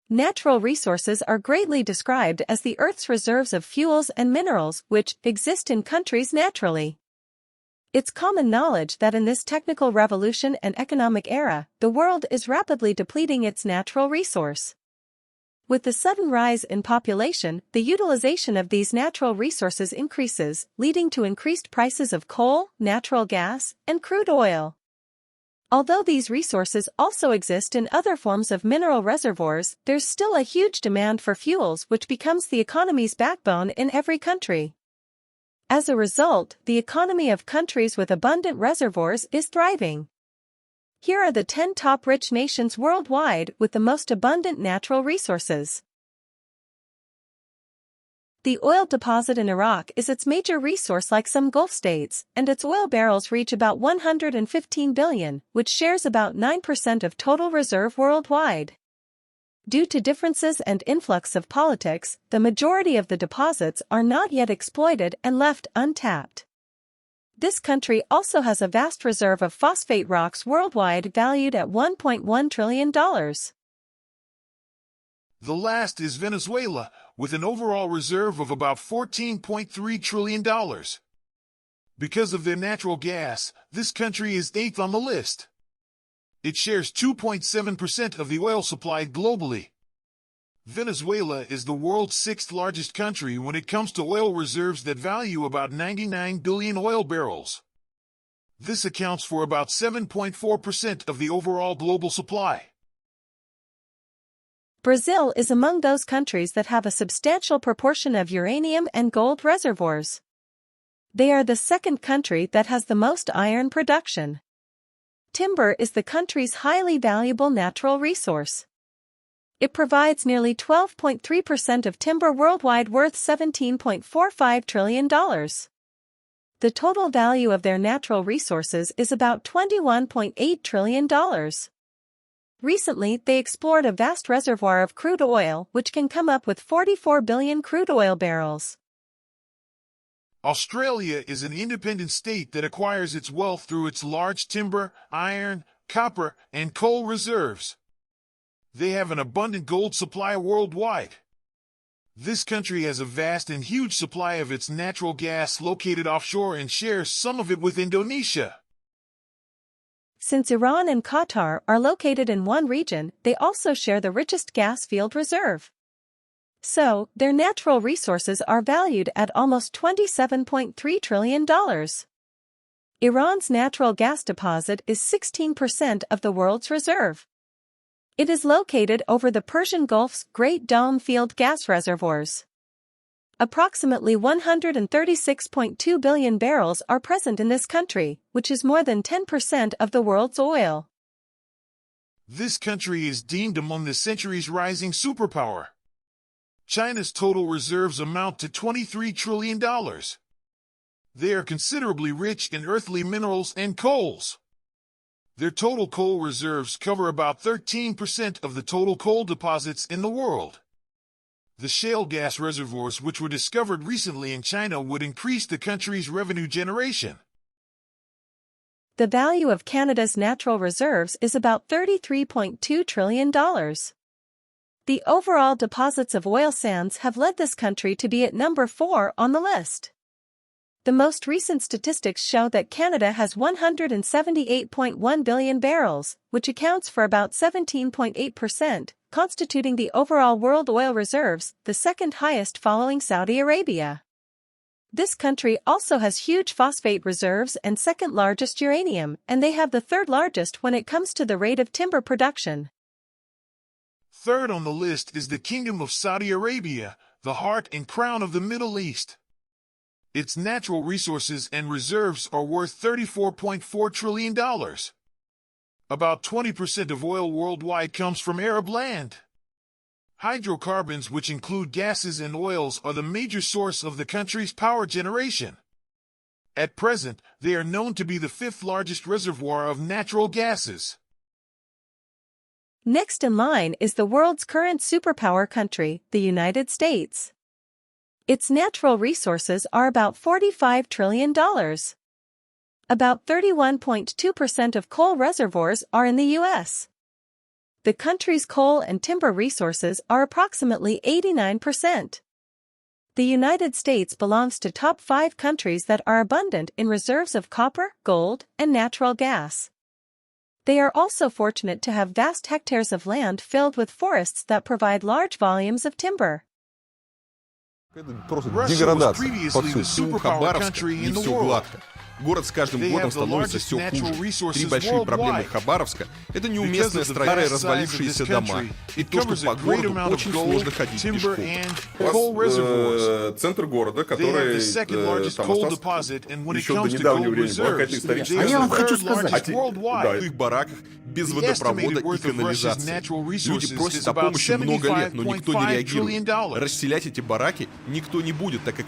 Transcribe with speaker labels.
Speaker 1: Natural resources are greatly described as the Earth's reserves of fuels and minerals which exist in countries naturally. It's common knowledge that in this technical revolution and economic era, the world is rapidly depleting its natural resource. With the sudden rise in population, the utilization of these natural resources increases, leading to increased prices of coal, natural gas, and crude oil. Although these resources also exist in other forms of mineral reservoirs, there's still a huge demand for fuels which becomes the economy's backbone in every country. As a result, the economy of countries with abundant reservoirs is thriving. Here are the 10 top rich nations worldwide with the most abundant natural resources. The oil deposit in Iraq is its major resource like some Gulf states, and its oil barrels reach about 115 billion, which shares about 9% of total reserve worldwide. Due to differences and influx of politics, the majority of the deposits are not yet exploited and left untapped. This country also has a vast reserve of phosphate rocks worldwide valued at $1.1 trillion.
Speaker 2: The last is Venezuela, with an overall reserve of about $14.3 trillion. Because of their natural gas, this country is 8th on the list. It shares 2.7% of the oil supplied globally. Venezuela is the world's 6th largest country when it comes to oil reserves that value about 99 billion oil barrels. This accounts for about 7.4% of the overall global supply.
Speaker 1: Brazil is among those countries that have a substantial proportion of uranium and gold reservoirs. They are the second country that has the most iron production. Timber is the country's highly valuable natural resource. It provides nearly 12.3% of timber worldwide worth $17.45 trillion. The total value of their natural resources is about $21.8 trillion. Recently, they explored a vast reservoir of crude oil which can come up with 44 billion crude oil barrels.
Speaker 2: Australia is an independent state that acquires its wealth through its large timber, iron, copper, and coal reserves. They have an abundant gold supply worldwide. This country has a vast and huge supply of its natural gas located offshore and shares some of it with Indonesia.
Speaker 1: Since Iran and Qatar are located in one region, they also share the richest gas field reserve. So, their natural resources are valued at almost $27.3 trillion. Iran's natural gas deposit is 16% of the world's reserve. It is located over the Persian Gulf's Great Dome Field gas reservoirs. Approximately 136.2 billion barrels are present in this country, which is more than 10% of the world's oil.
Speaker 2: This country is deemed among the century's rising superpower. China's total reserves amount to $23 trillion. They are considerably rich in earthly minerals and coals. Their total coal reserves cover about 13% of the total coal deposits in the world. The shale gas reservoirs which were discovered recently in China would increase the country's revenue generation.
Speaker 1: The value of Canada's natural reserves is about $33.2 trillion. The overall deposits of oil sands have led this country to be at number 4 on the list. The most recent statistics show that Canada has 178.1 billion barrels, which accounts for about 17.8%, constituting the overall world oil reserves, the second highest following Saudi Arabia. This country also has huge phosphate reserves and second largest uranium, and they have the third largest when it comes to the rate of timber production.
Speaker 2: Third on the list is the Kingdom of Saudi Arabia, the heart and crown of the Middle East. Its natural resources and reserves are worth $34.4 trillion. About 20% of oil worldwide comes from Arab land. Hydrocarbons, which include gases and oils, are the major source of the country's power generation. At present, they are known to be the 5th largest reservoir of natural gases.
Speaker 1: Next in line is the world's current superpower country, the United States. Its natural resources are about $45 trillion. About 31.2% of coal reservoirs are in the U.S. The country's coal and timber resources are approximately 89%. The United States belongs to top 5 countries that are abundant in reserves of copper, gold, and natural gas. They are also fortunate to have vast hectares of land filled with forests that provide large volumes of timber.
Speaker 2: Russia was previously the superpower country in the world.
Speaker 3: Город с каждым годом становится все хуже. 3 большие проблемы Хабаровска – это неуместное строение и развалившиеся дома. И то, что по городу очень сложно ходить пешком. У вас центр города, который там еще до недавнего времени была какая-то историческая...
Speaker 4: А я вам хочу сказать.
Speaker 3: Да, в их бараках без водопровода и канализации. Люди просят о помощи много лет, но никто не реагирует. Расселять эти бараки никто не будет, так как